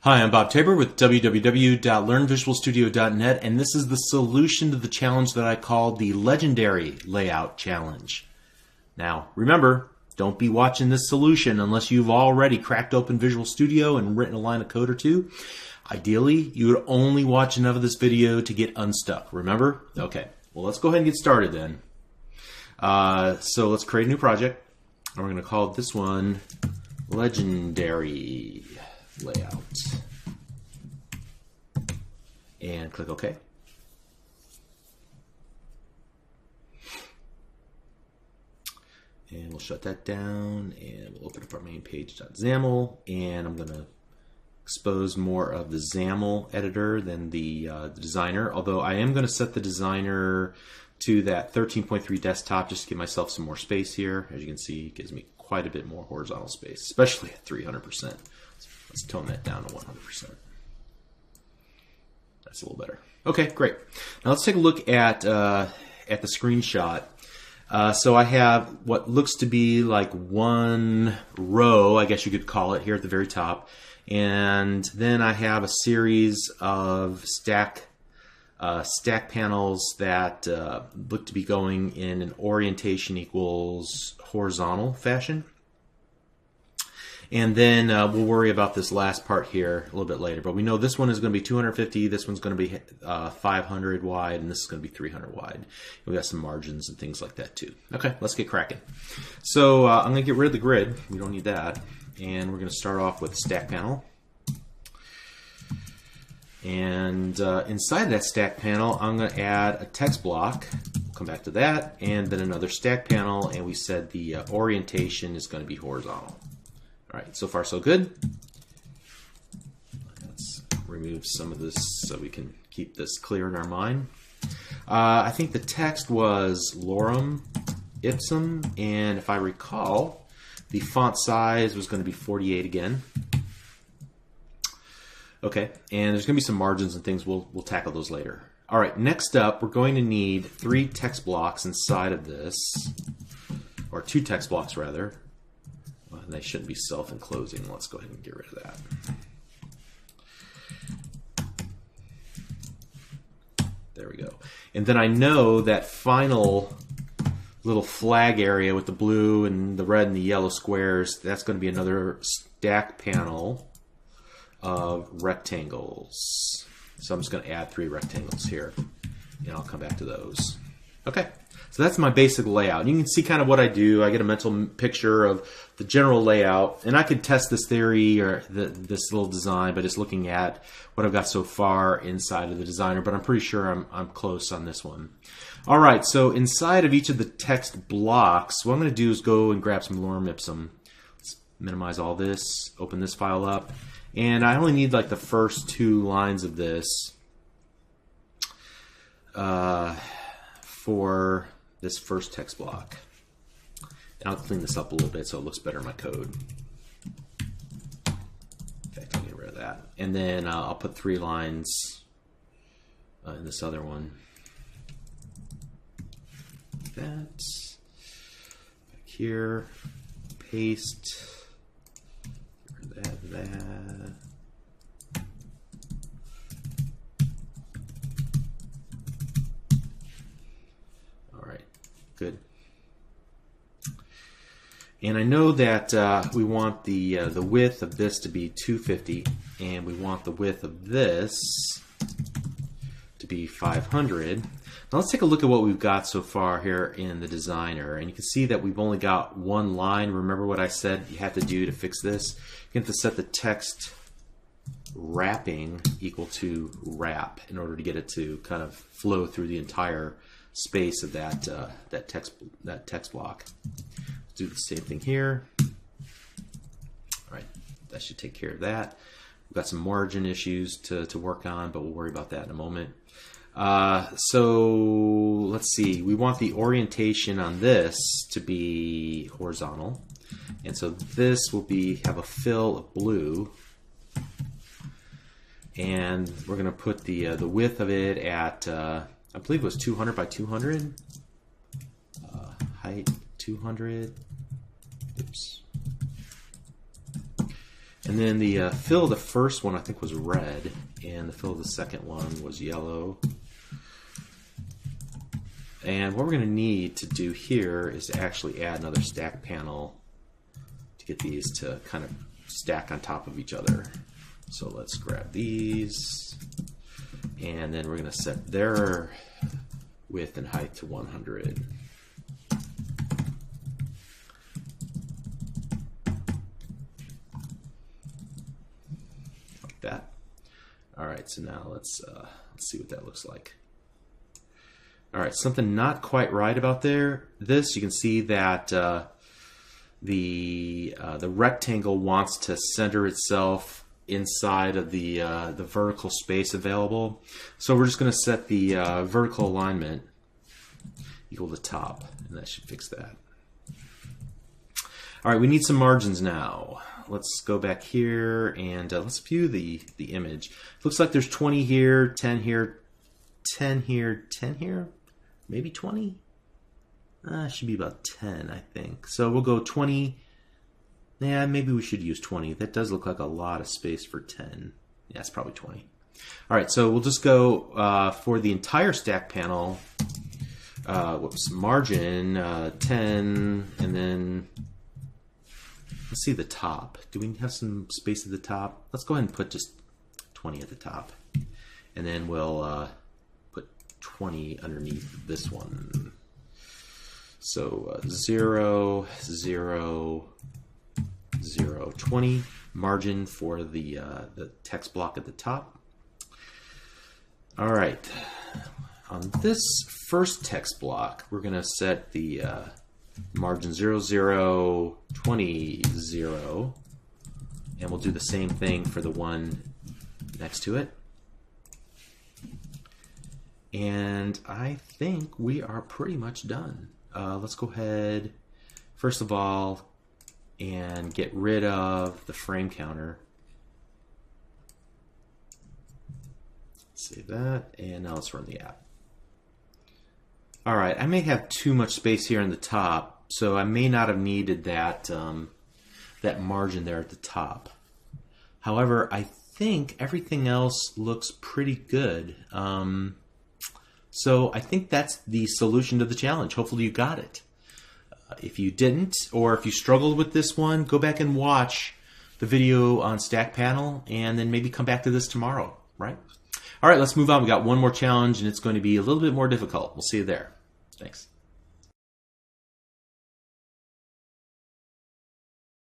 Hi, I'm Bob Tabor with www.learnvisualstudio.net, and this is the solution to the challenge that I call the Legendary Layout Challenge. Now, remember, don't be watching this solution unless you've already cracked open Visual Studio and written a line of code or two. Ideally, you would only watch enough of this video to get unstuck. Remember? Okay, well, let's go ahead and get started then. So let's create a new project, and we're going to call this one Legendary Layout, and click OK. And we'll shut that down, and we'll open up our main page.xaml, and I'm going to expose more of the XAML editor than the designer, although I am going to set the designer to that 13.3 desktop just to give myself some more space here. As you can see, it gives me quite a bit more horizontal space, especially at 300%. Let's tone that down to 100%. That's a little better. Okay, great. Now let's take a look at the screenshot. So I have what looks to be like one row, I guess you could call it, here at the very top. And then I have a series of stack panels that look to be going in an orientation equals horizontal fashion. And then we'll worry about this last part here a little bit later. But we know this one is going to be 250, this one's going to be 500 wide, and this is going to be 300 wide. We got some margins and things like that too. Okay, let's get cracking. So I'm going to get rid of the grid. We don't need that. And we're going to start off with the stack panel. And inside that stack panel, I'm going to add a text block. We'll come back to that. And then another stack panel, and we said the orientation is going to be horizontal. All right, so far so good. Let's remove some of this so we can keep this clear in our mind. I think the text was lorem ipsum, and if I recall, the font size was going to be 48 again. Okay, and there's going to be some margins and things. We'll tackle those later. All right, next up, we're going to need 3 text blocks inside of this, or 2 text blocks rather. Well, they shouldn't be self-enclosing. Let's go ahead and get rid of that. There we go. And then I know that final little flag area with the blue and the red and the yellow squares, that's going to be another stack panel of rectangles. So I'm just going to add 3 rectangles here, and I'll come back to those. Okay, so that's my basic layout. You can see kind of what I do. I get a mental picture of the general layout, and I could test this theory or this little design by just looking at what I've got so far inside of the designer, but I'm pretty sure I'm close on this one. All right, so inside of each of the text blocks, what I'm going to do is go and grab some lorem ipsum. Let's minimize all this, open this file up, and I only need like the first 2 lines of this for this first text block. And I'll clean this up a little bit so it looks better in my code. In fact, I'll get rid of that. And then I'll put 3 lines in this other one. Like that. Back here. Paste. Get rid of that. Good. And I know that we want the width of this to be 250, and we want the width of this to be 500. Now let's take a look at what we've got so far here in the designer, and you can see that we've only got 1 line. Remember what I said you have to do to fix this? You have to set the text wrapping equal to wrap in order to get it to kind of flow through the entire space of that text block. Let's do the same thing here. All right, that should take care of that. We've got some margin issues to work on, but we'll worry about that in a moment. So let's see. We want the orientation on this to be horizontal, and so this will have a fill of blue, and we're going to put the width of it at I believe it was 200 by 200. Height 200. Oops. And then the fill of the first one I think was red, and the fill of the second one was yellow. And what we're going to need to do here is to actually add another stack panel to get these to kind of stack on top of each other. So let's grab these, and then we're going to set their width and height to 100. Like that. All right, so now let's see what that looks like. All right, something not quite right about this. You can see that the rectangle wants to center itself inside of the vertical space available. So we're just going to set the vertical alignment equal to top, and that should fix that. All right, we need some margins now. Let's go back here and let's view the image. Looks like there's 20 here, 10 here, 10 here, 10 here. Maybe 20? It should be about 10, I think. So we'll go 20. Yeah, maybe we should use 20. That does look like a lot of space for 10. Yeah, it's probably 20. All right, so we'll just go for the entire stack panel. Margin 10, and then let's see the top. Do we have some space at the top? Let's go ahead and put just 20 at the top, and then we'll 20 underneath this one. So 0, 0, 0, 20 margin for the text block at the top. All right, on this first text block, we're going to set the margin 0, 0, 20, 0, and we'll do the same thing for the one next to it. And I think we are pretty much done. Let's go ahead, first of all, and get rid of the frame counter. Save that, and now let's run the app. All right, I may have too much space here on the top, so I may not have needed that, that margin there at the top. However, I think everything else looks pretty good. So I think that's the solution to the challenge. Hopefully you got it. If you didn't, or if you struggled with this one, go back and watch the video on Stack Panel, and then maybe come back to this tomorrow, right? All right, let's move on. We got one more challenge, and it's going to be a little bit more difficult. We'll see you there. Thanks.